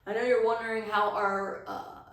I know you're wondering how our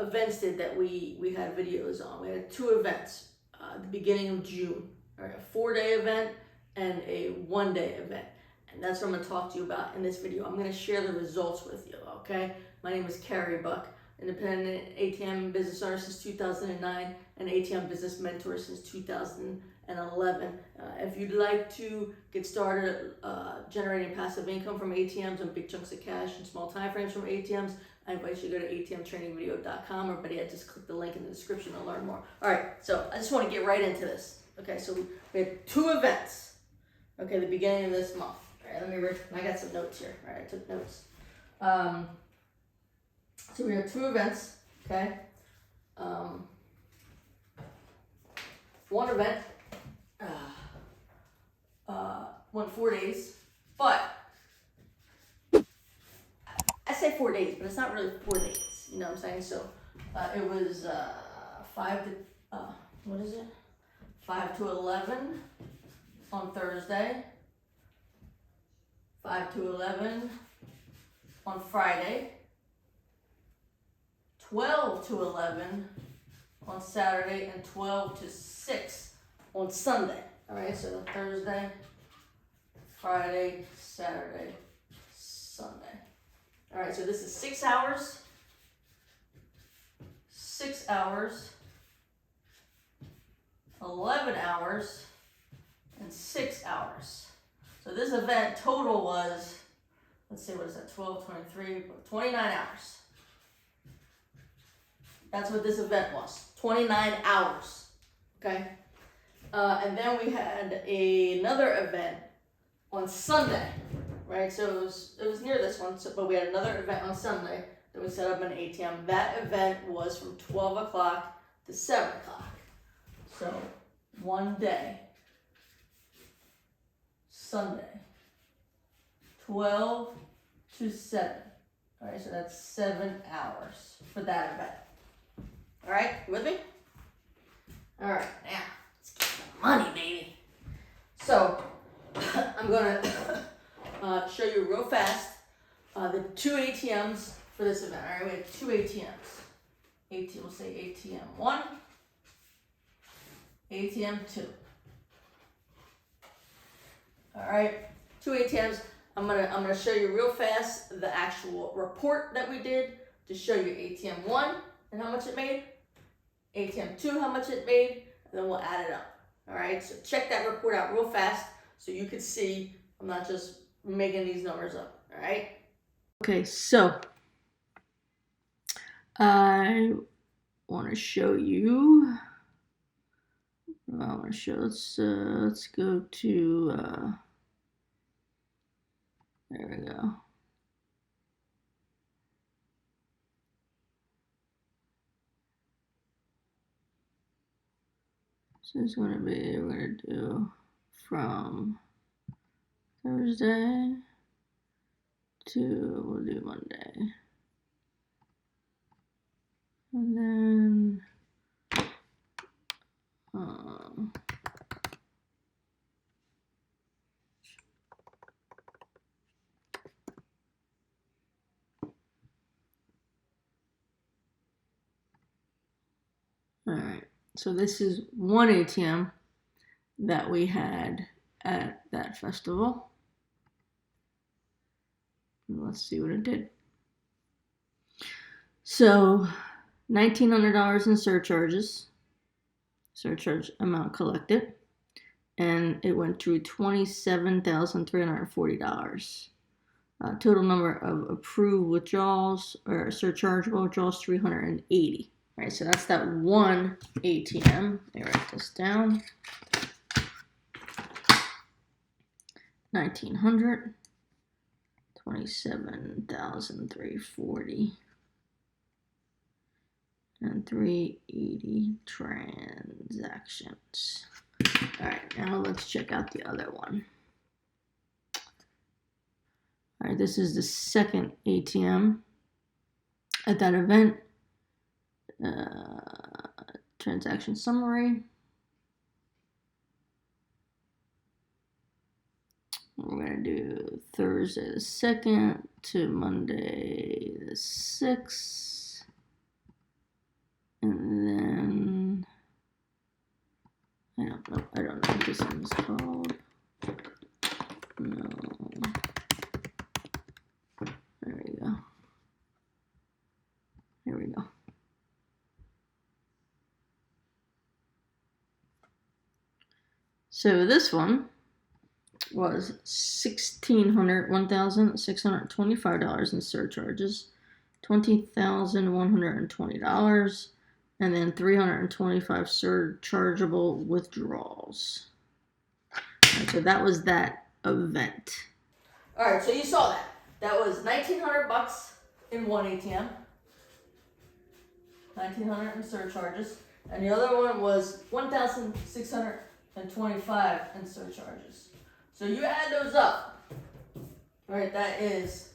events did that we had videos on. We had 2 events at the beginning of June. All right, a 4-day event and a 1-day event. And that's what I'm going to talk to you about in this video. I'm going to share the results with you, okay? My name is Carey Buck, independent ATM business owner since 2009 and ATM business mentor since 2011. If you'd like to get started generating passive income from ATMs and big chunks of cash and small time frames from ATMs, I invite you to go to atmtrainingvideo.com, or better yet, just click the link in the description to learn more. All right, so I just want to get right into this. Okay, so we had 2 events. Okay, the beginning of this month. All right, I got some notes here. All right, I took notes. So we have 2 events. Okay. One event went 4 days, but I say 4 days, but it's not really 4 days. You know what I'm saying? So it was 5 to what is it? 5 to 11 on Thursday. 5 to 11 on Friday. 12 to 11 on Saturday, and 12 to 6 on Sunday. All right, so Thursday, Friday, Saturday, Sunday. All right, so this is 6 hours, 6 hours, 11 hours, and 6 hours. So this event total was, let's see, what is that, 12, 23, 29 hours. That's what this event was, 29 hours, okay? And then we had another event on Sunday, right? So it was near this one, but we had another event on Sunday that we set up an ATM. That event was from 12 o'clock to 7 o'clock. So 1 day, Sunday, 12 to 7. All right, so that's 7 hours for that event. All right, you with me? All right, now let's get the money, baby. So I'm gonna show you real fast the 2 ATMs for this event. All right, we have 2 ATMs. We'll say ATM 1, ATM 2. All right, 2 ATMs. I'm gonna show you real fast the actual report that we did to show you ATM 1 and how much it made, ATM 2 how much it made, and then we'll add it up. All right, so check that report out real fast so you can see I'm not just making these numbers up. All right. Okay, so I want to show you. I want to show. Let's go to. There we go. So it's going to be, we're going to do from Thursday to, we'll do Monday. And then, all right. So this is 1 ATM that we had at that festival. Let's see what it did. So $1,900 in surcharge amount collected, and it went through $27,340. Total number of approved withdrawals or surchargeable withdrawals 380. All right, so that's that 1 ATM. Let me write this down. 1,900, 27,340, and 380 transactions. All right, now let's check out the other one. All right, this is the 2nd ATM at that event. Transaction summary. We're gonna do Thursday the 2nd to Monday the 6th. And then I don't know what this one's called. No. There we go. Here we go. So this one was $1,625 in surcharges, $20,120, and then 325 surchargeable withdrawals. Right, so that was that event. All right, so you saw that. That was $1,900 in one ATM, $1,900 in surcharges, and the other one was $1,625 in surcharges. So you add those up, right? That is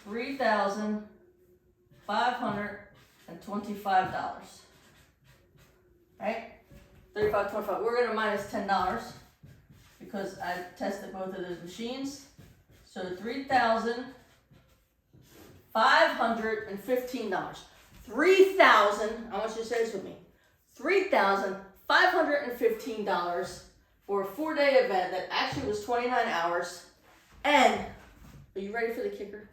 $3,525, right? $35.25. We're gonna minus $10 because I tested both of those machines. So $3,515. I want you to say this with me. $3,515 for a 4-day event that actually was 29 hours. And are you ready for the kicker?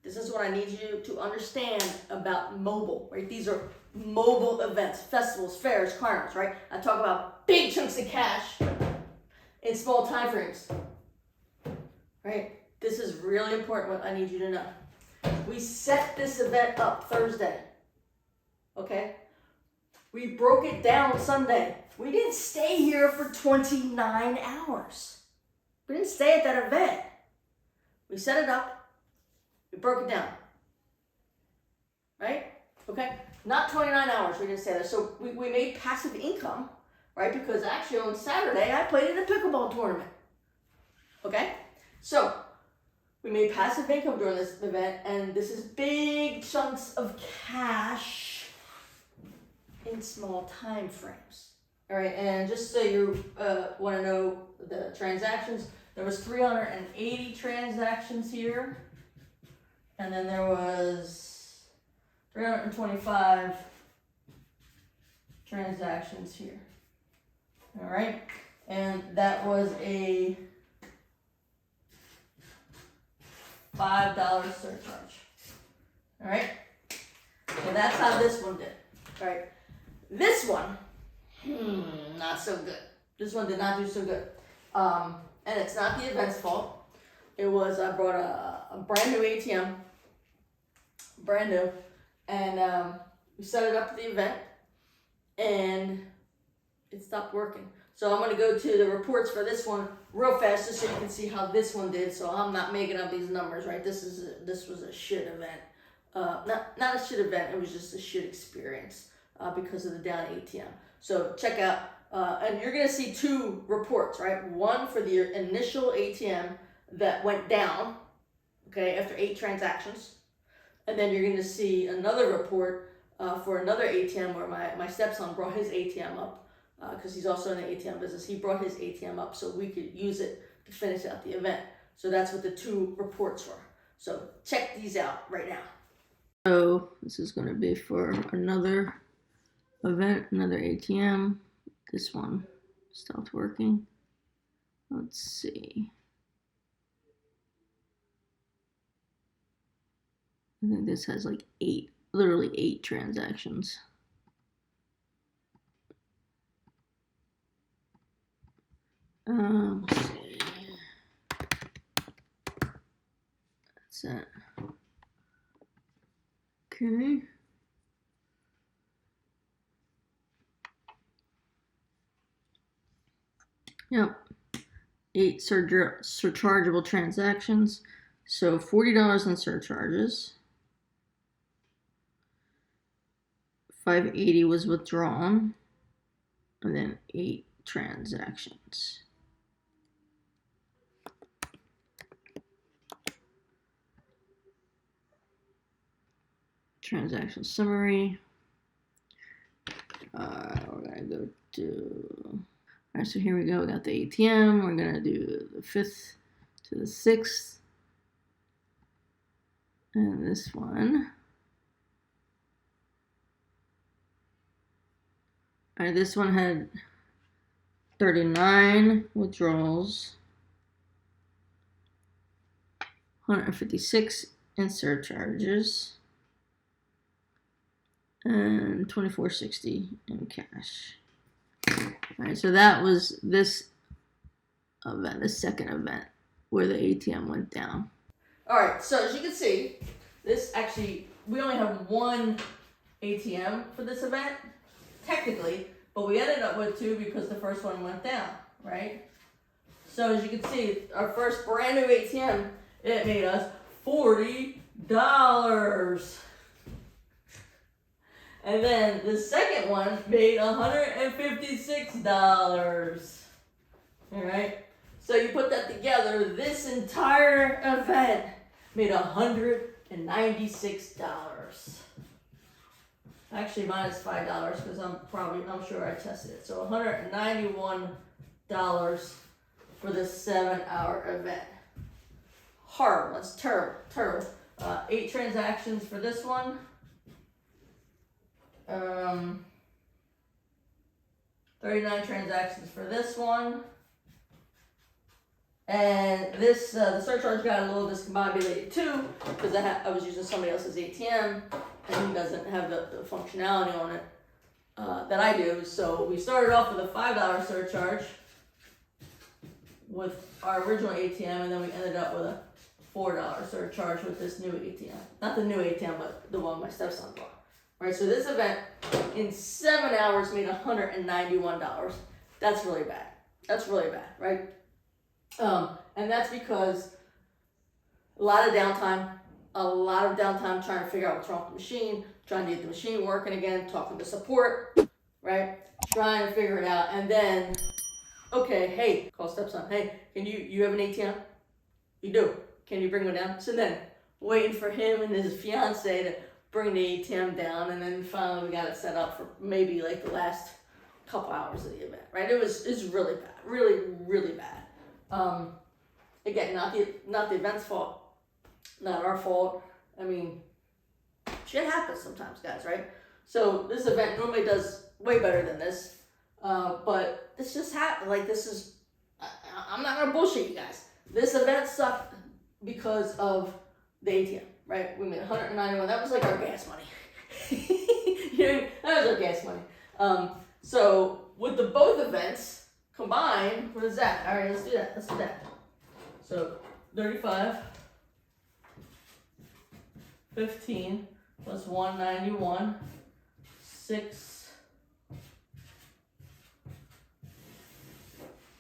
This is what I need you to understand about mobile, right? These are mobile events, festivals, fairs, carnivals, right? I talk about big chunks of cash in small time frames, right? This is really important what I need you to know. We set this event up Thursday, okay? We broke it down Sunday. We didn't stay here for 29 hours. We didn't stay at that event. We set it up. We broke it down. Right? Okay? Not 29 hours we didn't stay there. So we made passive income, right? Because actually on Saturday I played in a pickleball tournament. Okay? So we made passive income during this event, and this is big chunks of cash in small time frames. All right, and just so you want to know the transactions, there was 380 transactions here, and then there was 325 transactions here. All right, and that was a $5 surcharge. All right, so that's how this one did. All right. This one, not so good. This one did not do so good. And it's not the event's fault. It was, I brought a brand new ATM, brand new, and we set it up at the event, and it stopped working. So I'm gonna go to the reports for this one real fast just so you can see how this one did. So I'm not making up these numbers, right? This was a shit event. Not a shit event, it was just a shit experience. Because of the down ATM. So check out, and you're gonna see two reports, right? One for the initial ATM that went down, okay, after 8 transactions. And then you're gonna see another report for another ATM where my stepson brought his ATM up, because he's also in the ATM business. He brought his ATM up so we could use it to finish out the event. So that's what the two reports were. So check these out right now. So this is gonna be for another event, another ATM. This one stopped working. Let's see. I think this has like 8, literally 8 transactions. Let's see. That's it. Okay. Yep. 8 surchargeable transactions. So $40 in surcharges. $580 was withdrawn. And then 8 transactions. Transaction summary. We're gonna go to All right, so here we go. We got the ATM. We're going to do the 5th to the 6th. And this one. All right, this one had 39 withdrawals, 156 in surcharges, and $24.60 in cash. All right, so that was this event, the second event where the ATM went down. All right, so as you can see, this actually, we only have one ATM for this event, technically, but we ended up with two because the first one went down, right? So as you can see, our first brand new ATM, it made us $40. And then the second one made $156. All right. So you put that together, this entire event made $196. Actually, minus $5 because I'm sure I tested it. So $191 for this 7-hour event. Horrible. That's terrible. Terrible. 8 transactions for this one. 39 transactions for this one. And this, the surcharge got a little discombobulated too, because I was using somebody else's ATM, and he doesn't have the functionality on it that I do. So we started off with a $5 surcharge with our original ATM, and then we ended up with a $4 surcharge with this new ATM. Not the new ATM, but the one my stepson bought. Right, so this event in 7 hours made $191. That's really bad. That's really bad, right? And that's because a lot of downtime trying to figure out what's wrong with the machine, trying to get the machine working again, talking to support, right? Trying to figure it out, and then, okay, hey, call stepson, hey, can you have an ATM? You do. Can you bring one down? So then, waiting for him and his fiance to bring the ATM down, and then finally we got it set up for maybe like the last couple hours of the event, right? It's really bad, really, really bad. Again, not the event's fault, not our fault. I mean, shit happens sometimes, guys, right? So this event normally does way better than this, but this just happened. Like, this is, I'm not gonna bullshit you guys. This event sucked because of the ATM, right? We made $191. That was like our gas money. You know, that was our gas money. So with the both events combined, what is that? All right, let's do that. So 35, 15 plus 191, 6,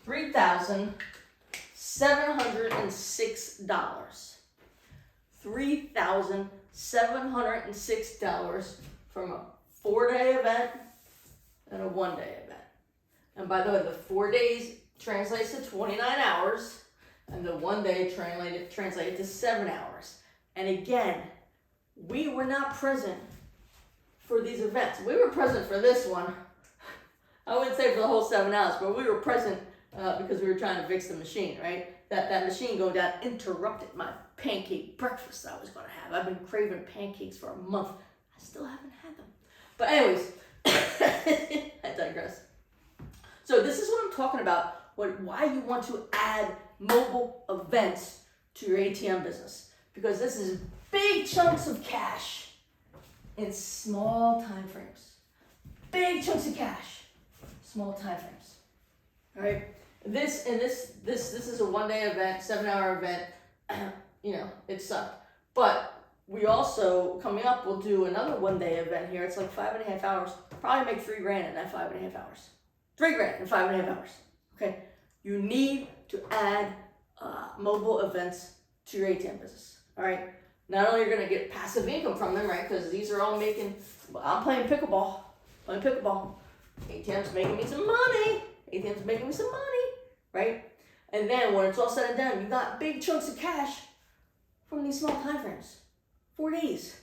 $3,706. $3,706 from a 4-day event and a 1-day event. And by the way, the 4 days translates to 29 hours, and the 1 day translated to 7 hours. And again, we were not present for these events. We were present for this one. I wouldn't say for the whole 7 hours, but we were present because we were trying to fix the machine, right? That machine going down interrupted my pancake breakfast I was going to have. I've been craving pancakes for a month. I still haven't had them. But anyways, I digress. So this is what I'm talking about, why you want to add mobile events to your ATM business. Because this is big chunks of cash in small time frames. Big chunks of cash, small time frames. All right? This is a 1-day event, 7-hour event. You know, it sucked. But we also, coming up, we'll do another 1-day event here. It's like 5.5 hours. Probably make $3,000 in that 5.5 hours. $3,000 in 5.5 hours. Okay? You need to add mobile events to your ATM business. All right? Not only are you going to get passive income from them, right? Because these are all making, well, I'm playing pickleball. ATM's making me some money. Right? And then when it's all said and done, you got big chunks of cash from these small time frames. 4 days.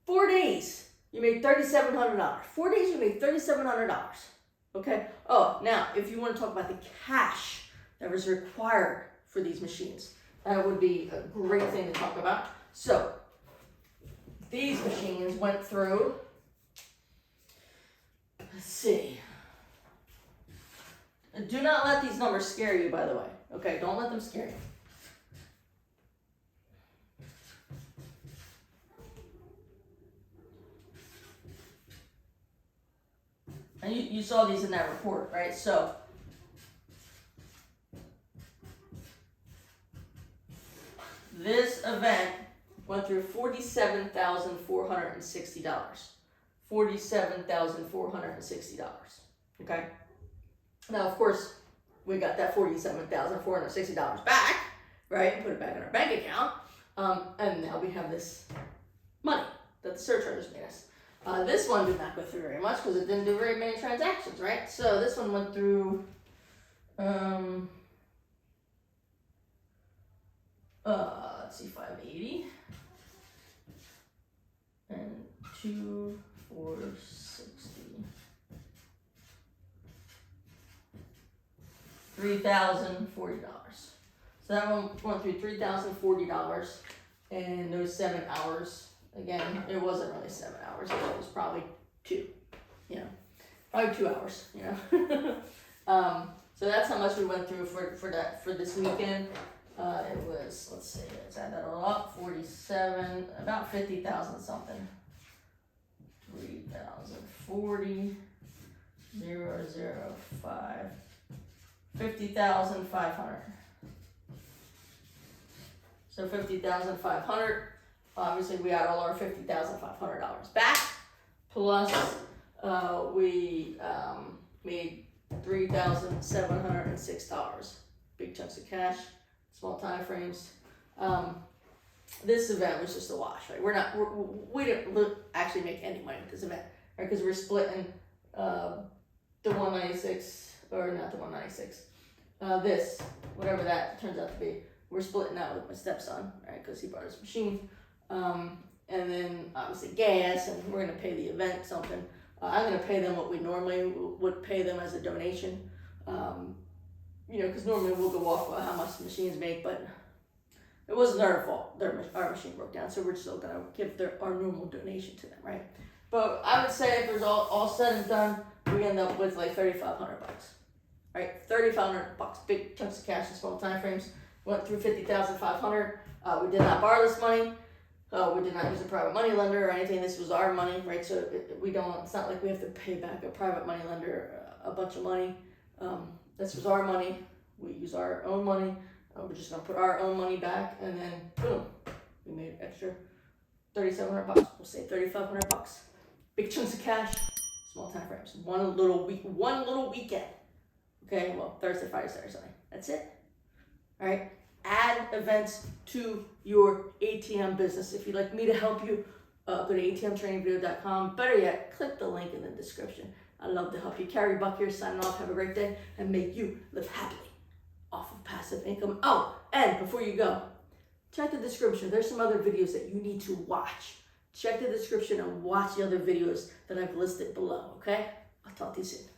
4 days. You made $3,700. 4 days, you made $3,700. Okay. Oh, now if you want to talk about the cash that was required for these machines, that would be a great thing to talk about. So these machines went through, let's see. Do not let these numbers scare you, by the way. Okay, don't let them scare you. And you saw these in that report, right? So this event went through $47,460. $47,460. Okay? Now, of course, we got that $47,460 back, right? Put it back in our bank account. And now we have this money that the surcharges made us. This one did not go through very much because it didn't do very many transactions, right? So this one went through, let's see, 580 and 460, $3,040. So that one went through $3,040 in those 7 hours. Again, it wasn't really 7 hours. It was probably 2, probably 2 hours, So that's how much we went through for this weekend. It was, let's see, let's add that all up, 47, about 50,000 something. 3,040, 005, 50,500. So 50,500. Obviously, we got all our $50,500 back. Plus, we made $3,706. Big chunks of cash, small time frames. This event was just a wash, right? We didn't actually make any money with this event, right? Because we're splitting the 196, or not the 196. This, whatever that turns out to be, we're splitting that with my stepson, right? Because he brought his machine. And then obviously gas, and we're gonna pay the event something. I'm gonna pay them what we normally would pay them as a donation. Because normally we'll go off how much the machines make, but it wasn't their fault. Our machine broke down, so we're still gonna give our normal donation to them, right? But I would say if it was all said and done, we end up with like $3,500, right? $3,500, big chunks of cash in small time frames. Went through 50,500. We did not borrow this money. We did not use a private money lender or anything. This was our money, right? So it's not like we have to pay back a private money lender a bunch of money. This was our money. We use our own money. We're just gonna put our own money back, and then boom, we made extra $3,700. We'll say $3,500. Big chunks of cash, small time frames. One little weekend. Okay, well, Thursday, Friday, Saturday, Sunday. That's it. All right. Add events to your ATM business. If you'd like me to help you, go to atmtrainingvideo.com. Better yet, click the link in the description. I'd love to help you. Carey Buck here, signing off. Have a great day, and make you live happily off of passive income. Oh, and before you go, check the description. There's some other videos that you need to watch. Check the description and watch the other videos that I've listed below, okay? I'll talk to you soon.